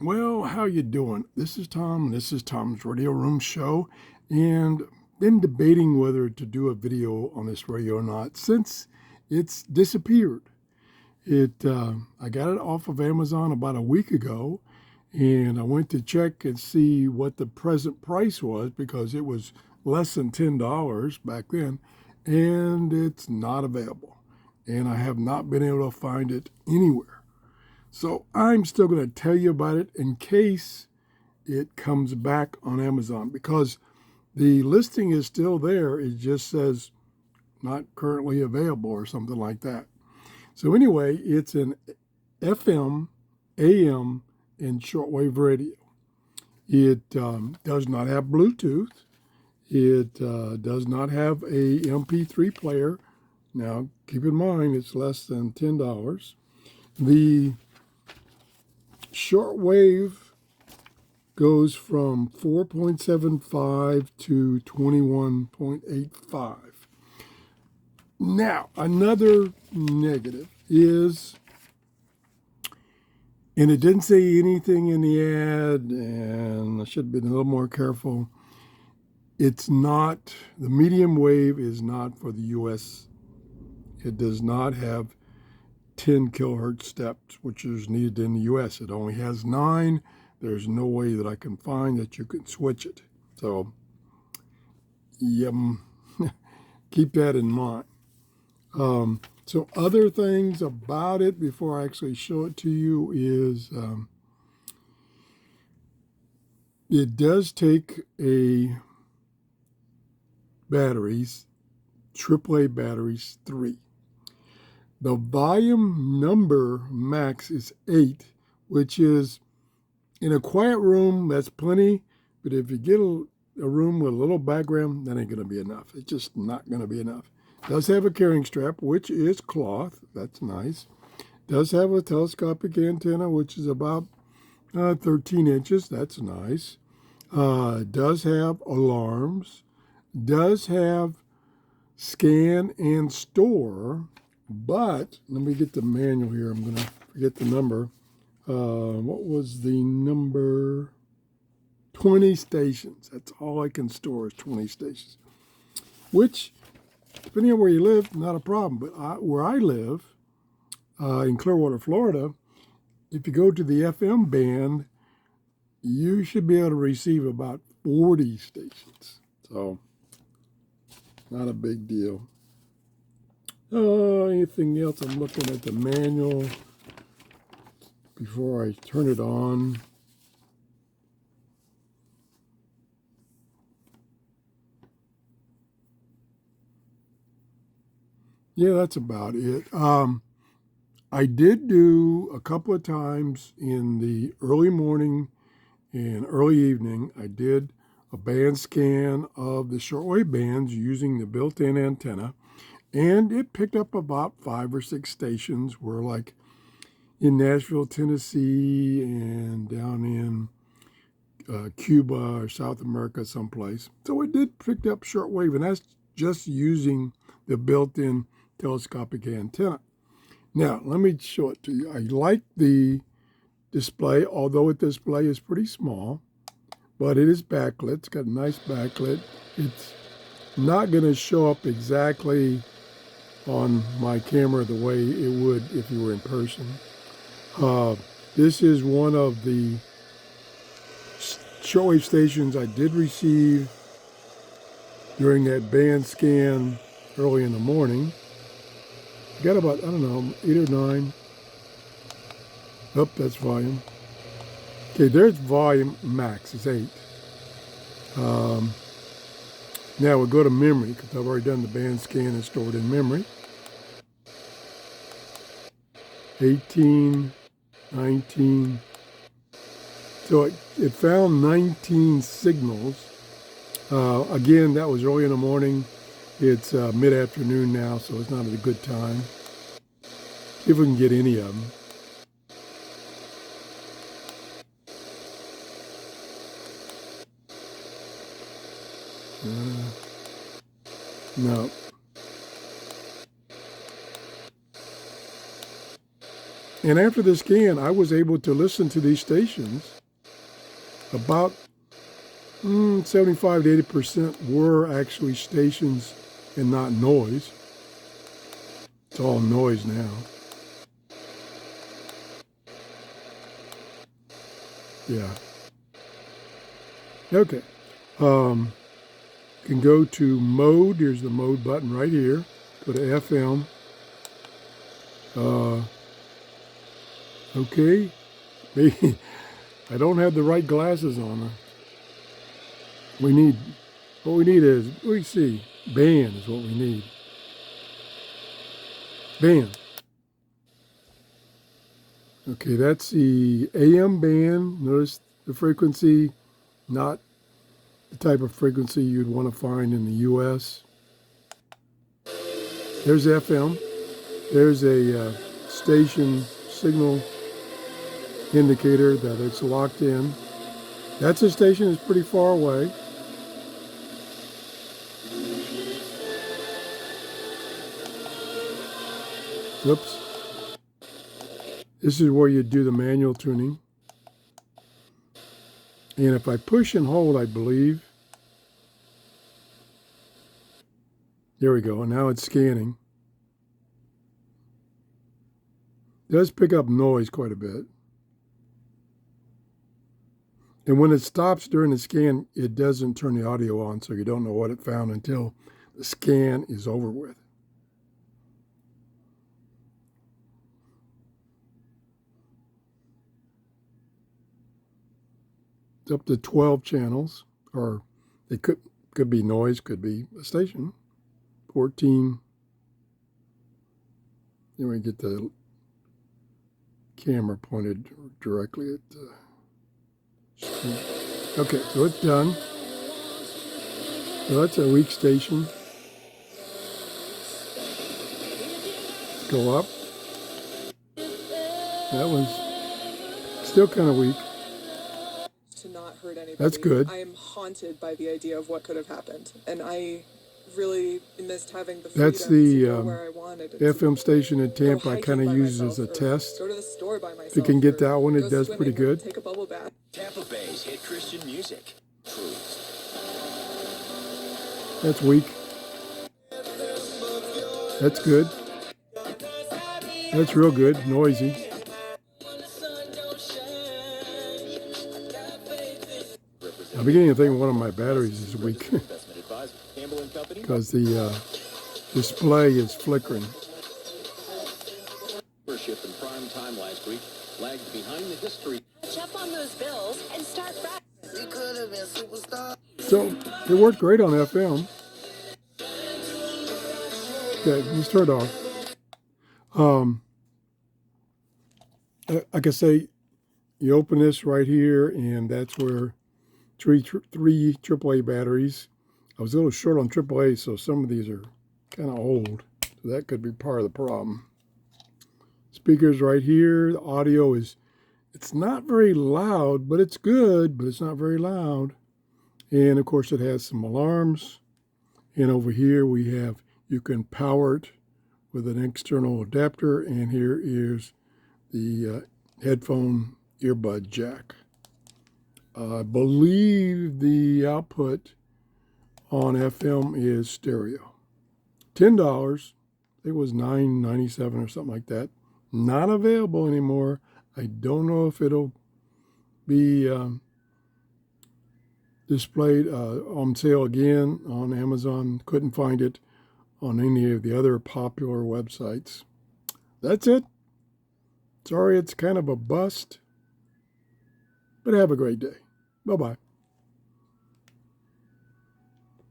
Well, how you doing? This is Tom. This is Tom's Radio Room Show, and been debating whether to do a video on this radio or not since it's disappeared. I got it off of Amazon about a week ago, and I went to check and see what the present price was because it was less than $10 back then, and it's not available. And I have not been able to find it anywhere. So I'm still going to tell you about it in case it comes back on Amazon because the listing is still there. It just says not currently available or something like that. So anyway, it's an FM, AM, and shortwave radio. It does not have Bluetooth. It does not have a MP3 player. Now, keep in mind, it's less than $10. The shortwave goes from 4.75 to 21.85. Now, another negative is, and it didn't say anything in the ad, and I should have been a little more careful. It's not, the medium wave is not for the US. It does not have 10 kilohertz steps, which is needed in the US. It only has 9. There's no way that I can find that you can switch it. So, keep that in mind. So other things about it before I actually show it to you is it does take a batteries, AAA batteries 3. The volume number max is 8, which is in a quiet room, that's plenty. But if you get a room with a little background, that ain't going to be enough. It's just not going to be enough. Does have a carrying strap, which is cloth. That's nice. Does have a telescopic antenna, which is about 13 inches. That's nice. Does have alarms. Does have scan and store. But let me get the manual here. I'm going to forget the number. What was the number? 20 stations. That's all I can store is 20 stations. Which, depending on where you live, not a problem. But where I live, in Clearwater, Florida, if you go to the FM band, you should be able to receive about 40 stations. So, not a big deal. Anything else? I'm looking at the manual before I turn it on. Yeah, that's about it. I did do a couple of times in the early morning and early evening. I did a band scan of the shortwave bands using the built-in antenna. And it picked up about 5 or 6 stations. We're like in Nashville, Tennessee, and down in Cuba or South America someplace. So it did pick up shortwave, and that's just using the built-in telescopic antenna. Now, let me show it to you. I like the display, although the display is pretty small, but it is backlit. It's got a nice backlit. It's not going to show up exactly on my camera the way it would if you were in person. This is one of the shortwave stations I did receive during that band scan early in the morning. I got about, 8 or 9. Oh, that's volume. Okay, there's volume max, it's 8. Now we'll go to memory because I've already done the band scan and stored in memory. 18, 19. So it found 19 signals. Again, that was early in the morning. It's mid-afternoon now, so it's not a good time. If we can get any of them. No. And after the scan, I was able to listen to these stations. About 75 to 80% were actually stations and not noise. It's all noise now. Yeah. Okay. You can go to mode. Here's the mode button right here. Go to FM. Okay. Maybe I don't have the right glasses on. What we need is, what we see, band is what we need. Band. Okay, that's the AM band. Notice the frequency, not the type of frequency you'd want to find in the US. There's FM. There's a station signal indicator that it's locked in. That's a station that's pretty far away. Oops. This is where you do the manual tuning. And if I push and hold, I believe. There we go. Now it's scanning. It does pick up noise quite a bit. And when it stops during the scan, it doesn't turn the audio on, so you don't know what it found until the scan is over with. It's up to 12 channels, or it could be noise, could be a station. 14. Then we get the camera pointed directly at the screen. Okay, so it's done. So that's a weak station. Let's go up. That one's still kind of weak. To not hurt anybody. That's good. I am haunted by the idea of what could have happened, and I really missed having the freedom That's the to go where I wanted. FM station in Tampa. I kind of use as a test. Go to the store by myself. If you can get that one, it does pretty good. Take a bubble bath. Tampa Bay's hit Christian music. That's weak. That's good. That's real good. Noisy. I'm beginning to think one of my batteries is weak because the display is flickering. Shift in prime time last week lagged behind the history. Catch up on those bills and start fresh. So it worked great on FM. Okay, let's turn it off. Like I say, you open this right here, and that's where three AAA batteries. I was a little short on AAA, so some of these are kind of old. So that could be part of the problem. Speakers right here. The audio is, it's not very loud, but it's good, but it's not very loud. And of course it has some alarms. And over here we have, you can power it with an external adapter. And here is the headphone earbud jack. I believe the output on FM is stereo. $10. It was $9.97 or something like that. Not available anymore. I don't know if it'll be displayed on sale again on Amazon. Couldn't find it on any of the other popular websites. That's it. Sorry, it's kind of a bust, but have a great day. Bye-bye.